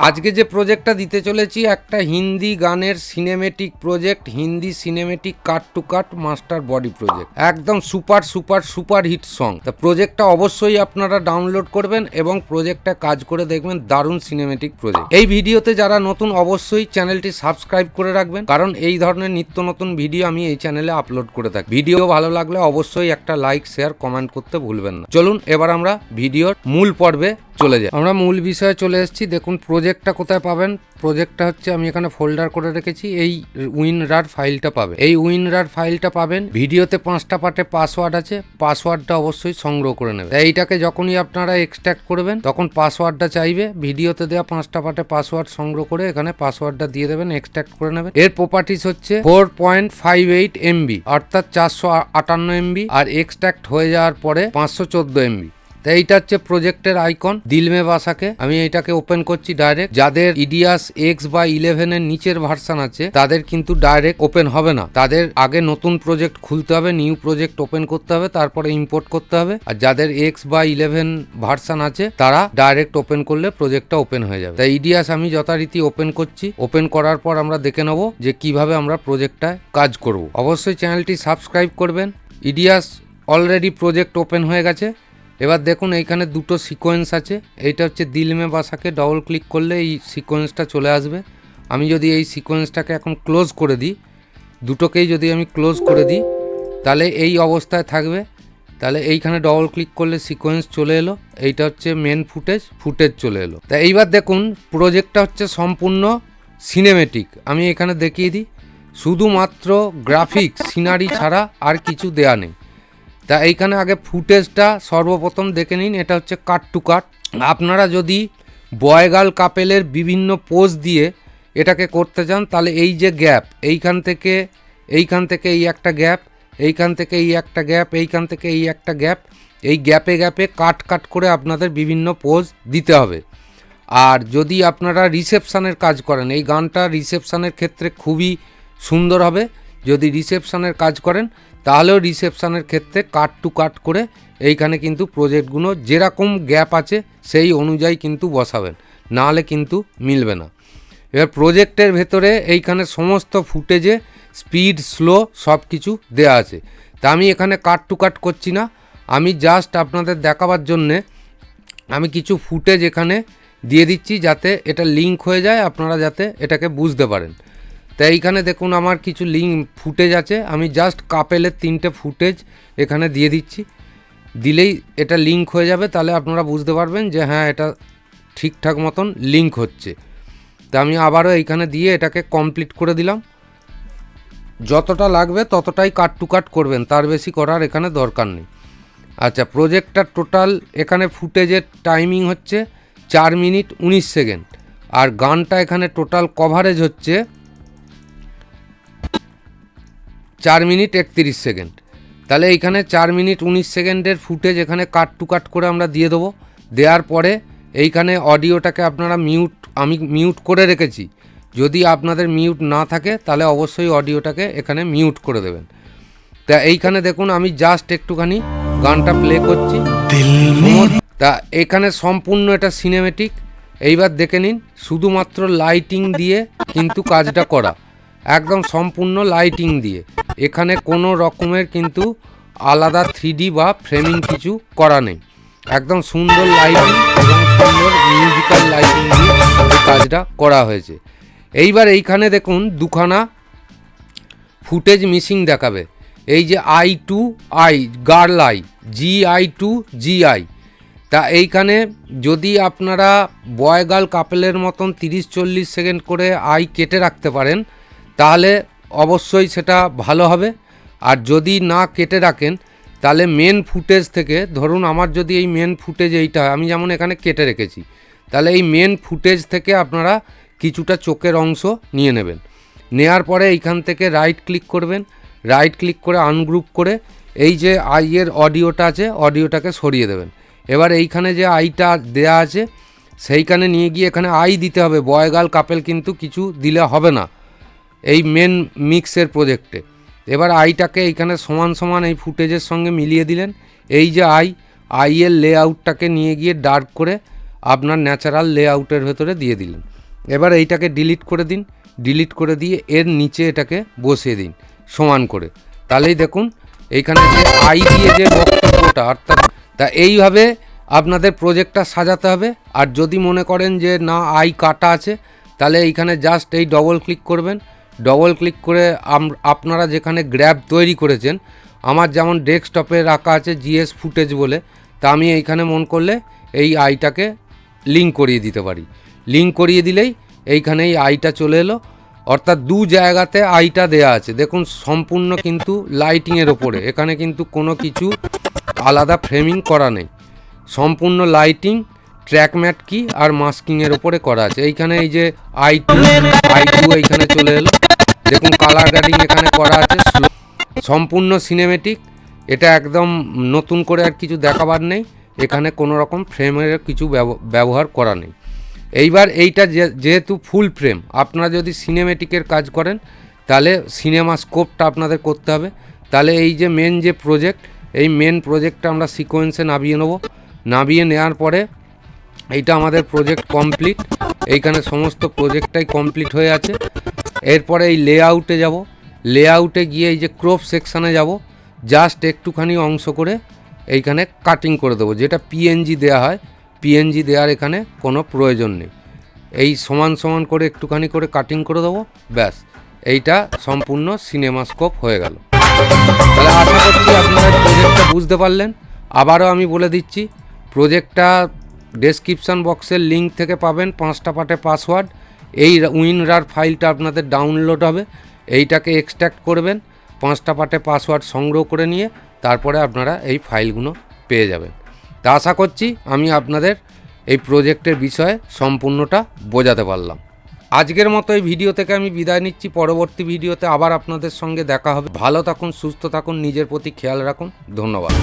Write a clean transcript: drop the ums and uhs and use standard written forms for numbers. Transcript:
আজকে যে প্রজেক্টটা দিতে চলেছি একটা হিন্দি গানের cinematic project, Hindi cinematic cut to cut master body project, একদম super super super hit song. তা প্রজেক্টটা অবশ্যই আপনারা ডাউনলোড করবেন এবং প্রজেক্টটা কাজ করে দেখবেন, দারুণ সিনেমেটিক প্রজেক্ট। এই ভিডিওতে যারা নতুন অবশ্যই চ্যানেলটি সাবস্ক্রাইব করে রাখবেন, কারণ এই ধরনের নিত্য নতুন ভিডিও আমি এই চ্যানেলে আপলোড করে থাকি। ভিডিও ভালো লাগলে অবশ্যই একটা লাইক শেয়ার কমেন্ট করতে ভুলবেন না। চলুন এবার আমরা ভিডিওর মূল পর্বে চলে যাই। আমরা মূল বিষয়ে চলে এসেছি। দেখুন প্রজেক্টটা কোথায় পাবেন। প্রজেক্টটা হচ্ছে আমি এখানে ফোল্ডার করে রেখেছি, এই উইনরার ফাইলটা পাবেন। এই উইনরার ফাইলটা পাবেন। ভিডিওতে 5টা পার্টে পাসওয়ার্ড আছে, পাসওয়ার্ডটা অবশ্যই সংগ্রহ করে নেবেন। এইটাকে যখনই আপনারা এক্সট্রাক্ট করবেন তখন পাসওয়ার্ডটা চাইবে। ভিডিওতে দেওয়া 5টা পার্টে পাসওয়ার্ড সংগ্রহ করে এখানে পাসওয়ার্ডটা দিয়ে দেবেন, এক্সট্রাক্ট করে নেবেন। এর প্রপার্টিস হচ্ছে 4.58 MB অর্থাৎ 458 MB, আর এক্সট্রাক্ট হয়ে যাওয়ার পরে 514 MB। তো এইটা হচ্ছে প্রজেক্টের আইকন দিল মে বাসাকে। আমি এইটাকে ওপেন করছি ডাইরেক্ট। যাদের ইডিয়াস X বা 11 এর নিচের ভার্সন আছে তাদের কিন্তু ডাইরেক্ট ওপেন হবে না, তাদের আগে নতুন প্রজেক্ট খুলতে হবে, নিউ প্রজেক্ট ওপেন করতে হবে, তারপরে ইম্পোর্ট করতে হবে। আর যাদের X বা 11 ভার্সন আছে তারা ডাইরেক্ট ওপেন করলে প্রজেক্টটা ওপেন হয়ে যাবে। তাই ইডিয়াস আমি যথারীতি ওপেন করছি। ওপেন করার পর আমরা দেখে নেব যে কিভাবে আমরা প্রজেক্টটায় কাজ করব। অবশ্যই চ্যানেলটি সাবস্ক্রাইব করবেন। ইডিয়াস অলরেডি প্রজেক্ট ওপেন হয়ে গেছে। এবার দেখুন এইখানে দুটো সিকোয়েন্স আছে। এইটা হচ্ছে দিল মে বাসাকে ডবল ক্লিক করলে এই সিকোয়েন্সটা চলে আসবে। আমি যদি এই সিকোয়েন্সটাকে এখন ক্লোজ করে দিই, দুটোকেই যদি আমি ক্লোজ করে দিই তাহলে এই অবস্থায় থাকবে। তাহলে এইখানে ডবল ক্লিক করলে সিকোয়েন্স চলে এলো। এইটা হচ্ছে মেন ফুটেজ চলে এলো। তা এইবার দেখুন প্রজেক্টটা হচ্ছে সম্পূর্ণ সিনেমেটিক। আমি এখানে দেখিয়ে দিই, শুধুমাত্র গ্রাফিক্স সিনারি ছাড়া আর কিছু দেয়া নেই। তা এইখানে আগে ফুটেজটা সর্বপ্রথম দেখে নিন। এটা হচ্ছে কাট টু কাট। আপনারা যদি বয় গার্ল কাপেলের বিভিন্ন পোজ দিয়ে এটাকে করতে চান তাহলে এই যে গ্যাপ, এইখান থেকে এই একটা গ্যাপ, এইখান থেকে এই একটা গ্যাপ, এইখান থেকে এই একটা গ্যাপ, এই গ্যাপে গ্যাপে কাট করে আপনাদের বিভিন্ন পোজ দিতে হবে। আর যদি আপনারা রিসেপশানের কাজ করেন, এই গানটা রিসেপশানের ক্ষেত্রে খুবই সুন্দর হবে। যদি রিসেপশানের কাজ করেন তাহলেও রিসেপশানের ক্ষেত্রে কাট টু কাট করে এইখানে কিন্তু প্রজেক্টগুলো যেরকম গ্যাপ আছে সেই অনুযায়ী কিন্তু বসাবেন, নাহলে কিন্তু মিলবে না। এবার প্রজেক্টের ভেতরে এইখানে সমস্ত ফুটেজে স্পিড স্লো সব কিছু দেওয়া আছে। তা আমি এখানে কাট টু কাট করছি না, আমি জাস্ট আপনাদের দেখাবার জন্যে আমি কিছু ফুটেজ এখানে দিয়ে দিচ্ছি যাতে এটা লিঙ্ক হয়ে যায়, আপনারা যাতে এটাকে বুঝতে পারেন। তাই এইখানে দেখুন আমার কিছু ফুটেজ আছে। আমি জাস্ট কাপেলের 3টে ফুটেজ এখানে দিয়ে দিচ্ছি, দিলেই এটা লিঙ্ক হয়ে যাবে। তাহলে আপনারা বুঝতে পারবেন যে হ্যাঁ এটা ঠিকঠাক মতন লিঙ্ক হচ্ছে। তা আমি আবারও এইখানে দিয়ে এটাকে কমপ্লিট করে দিলাম। যতটা লাগবে ততটাই কাট টু কাট করবেন, তার বেশি করার এখানে দরকার নেই। আচ্ছা, প্রজেক্টটার টোটাল এখানে ফুটেজের টাইমিং হচ্ছে 4 মিনিট 19 সেকেন্ড, আর গানটা এখানে টোটাল কভারেজ হচ্ছে 4 মিনিট 31 সেকেন্ড। তাহলে এইখানে 4 মিনিট 19 সেকেন্ডের ফুটেজ এখানে কাট টু কাট করে আমরা দিয়ে দেবো। দেওয়ার পরে এইখানে অডিওটাকে আপনারা আমি মিউট করে রেখেছি। যদি আপনাদের মিউট না থাকে তাহলে অবশ্যই অডিওটাকে এখানে মিউট করে দেবেন। তা এইখানে দেখুন আমি জাস্ট একটুখানি গানটা প্লে করছি। তা এখানে সম্পূর্ণ এটা সিনেমেটিক। এইবার দেখে নিন, শুধুমাত্র লাইটিং দিয়ে কিন্তু কাজটা করা, একদম সম্পূর্ণ লাইটিং দিয়ে। এখানে কোনো রকমের কিন্তু আলাদা 3D বা ফ্রেমিং কিছু করা নেই। একদম সুন্দর লাইটিং এবং সুন্দর মিউজিক্যাল লাইটিং দিয়ে এই কাজটা করা হয়েছে। এইবার এইখানে দেখুন দুখানা ফুটেজ মিসিং দেখাবে। এই যে I2I গার্ল আই, GI2GI। তা এইখানে যদি আপনারা বয় গার্ল কাপেলের মতন 30-40 সেকেন্ড করে আই কেটে রাখতে পারেন তাহলে অবশ্যই সেটা ভালো হবে। আর যদি না কেটে রাখেন তাহলে মেন ফুটেজ থেকে, ধরুন আমার যদি এই মেন ফুটেজ এইটা আমি যেমন এখানে কেটে রেখেছি, তাহলে এই মেন ফুটেজ থেকে আপনারা কিছুটা চোখের অংশ নিয়ে নেবেন। নেয়ার পরে এইখান থেকে রাইট ক্লিক করবেন, রাইট ক্লিক করে আনগ্রুপ করে এই যে আইয়ের অডিওটা আছে অডিওটাকে সরিয়ে দেবেন। এবার এইখানে যে আইটা দেয়া আছে সেইখানে নিয়ে গিয়ে এখানে আই দিতে হবে। বয় গার্ল কাপেল কিন্তু কিছু দিলে হবে না এই মেন মিক্সের প্রজেক্টে। এবার আইটাকে এইখানে সমান সমান এই ফুটেজের সঙ্গে মিলিয়ে দিলেন। এই যে আইয়ের লেআউটটাকে নিয়ে গিয়ে ডার্ক করে আপনার ন্যাচারাল লেআউটের ভেতরে দিয়ে দিলেন। এবার এইটাকে ডিলিট করে দিন, ডিলিট করে দিয়ে এর নিচে এটাকে বসিয়ে দিন সমান করে। তাহলেই দেখুন এইখানে যে আই দিয়ে যে বক্তব্যটা, অর্থাৎ তা এইভাবে আপনাদের প্রজেক্টটা সাজাতে হবে। আর যদি মনে করেন যে না আই কাটা আছে, তাহলে এইখানে জাস্ট এই ডবল ক্লিক করবেন। ডবল ক্লিক করে আপনারা যেখানে গ্র্যাব তৈরি করেছেন, আমার যেমন ডেস্কটপে রাখা আছে জিএস ফুটেজ বলে, তা আমি এইখানে মন করলে এই আইটাকে লিঙ্ক করিয়ে দিতে পারি। লিঙ্ক করিয়ে দিলেই এইখানে এই আইটা চলে এলো, অর্থাৎ দু জায়গাতে আইটা দেয়া আছে। দেখুন সম্পূর্ণ কিন্তু লাইটিংয়ের ওপরে, এখানে কিন্তু কোনো কিছু আলাদা ফ্রেমিং করা নেই, সম্পূর্ণ লাইটিং, ট্র্যাক ম্যাট কি আর মাস্কিংয়ের ওপরে করা আছে। এইখানে এই যে আই টু এইখানে চলে এলো, দেখুন কালার গ্রেডিং এখানে করা আছে, সম্পূর্ণ সিনেমেটিক। এটা একদম নতুন করে আর কিছু দেখাবার নেই, এখানে কোনো রকম ফ্রেমের কিছু ব্যবহার করা নেই। এইবার এইটা যেহেতু ফুল ফ্রেম, আপনারা যদি সিনেমেটিকের কাজ করেন তাহলে সিনেমা স্কোপটা আপনাদের করতে হবে। তাহলে এই যে মেন যে প্রজেক্ট, এই মেন প্রজেক্টটা আমরা সিকোয়েন্সে নামিয়ে নেব। নামিয়ে নেওয়ার পরে এইটা আমাদের প্রজেক্ট কমপ্লিট, এইখানে সমস্ত প্রজেক্টটাই কমপ্লিট হয়ে আছে। এরপরে এই লেআউটে যাব, লেআউটে গিয়ে এই যে ক্রপ সেকশানে যাব, জাস্ট একটুখানি অংশ করে এইখানে কাটিং করে দেবো, যেটা পিএনজি দেওয়া হয়। পিএনজি দেওয়ার এখানে কোনো প্রয়োজন নেই, এই সমান সমান করে একটুখানি করে কাটিং করে দেবো, ব্যাস এইটা সম্পূর্ণ সিনেমাস্কোপ হয়ে গেল। তাহলে আশা করছি আপনারা প্রজেক্টটা বুঝতে পারলেন। আবারও আমি বলে দিচ্ছি, প্রজেক্টটা ডেসক্রিপশান বক্সের লিঙ্ক থেকে পাবেন 5টা পার্টে পাসওয়ার্ড। এই উইনরার ফাইলটা আপনাদের ডাউনলোড হবে, এইটাকে এক্সট্র্যাক্ট করবেন, 5টা পার্টে পাসওয়ার্ড সংগ্রহ করে নিয়ে তারপরে আপনারা এই ফাইলগুলো পেয়ে যাবেন। তা আশা করছি আমি আপনাদের এই প্রজেক্টের বিষয়ে সম্পূর্ণটা বোঝাতে পারলাম। আজকের মতো এই ভিডিও থেকে আমি বিদায় নিচ্ছি। পরবর্তী ভিডিওতে আবার আপনাদের সঙ্গে দেখা হবে। ভালো থাকুন, সুস্থ থাকুন, নিজের প্রতি খেয়াল রাখুন। ধন্যবাদ।